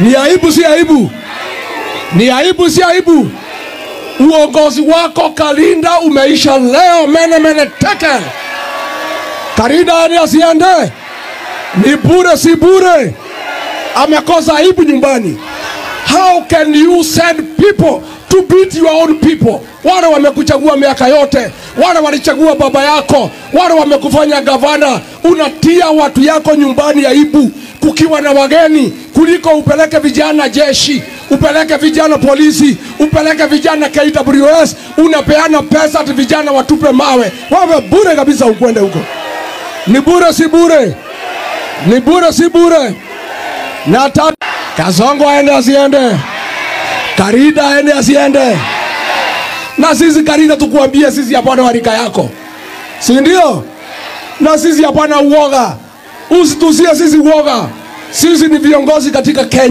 Ni aibu si aibu? Ni aibu si aibu? Uongozi wako Kalinda umeisha leo, mene teke. Kalinda hadi asiende. Ni bure si bure? Amekosa aibu nyumbani. How can you send people to beat your own people? Wale wamekuchagua miaka yote, wale walichagua baba yako, wale wamekufanya gavana. Unatia watu yako nyumbani aibu kukiwa na wageni, kuliko upeleke vijana jeshi, upeleke vijana polisi, upeleke vijana KWS. Unapeana pesa ati vijana watupe mawe. Wewe bure kabisa ukwende huko. Ni bure si bure? Ni bure si bure? Na Kasongo aende asiende? Kalinda aende asiende? Na sisi Kalinda tukuambie sisi hapana warika yako, si ndio? Na sisi hapana uoga. Usitusie sisi uoga. Sisi ni viongozi katika Kenya.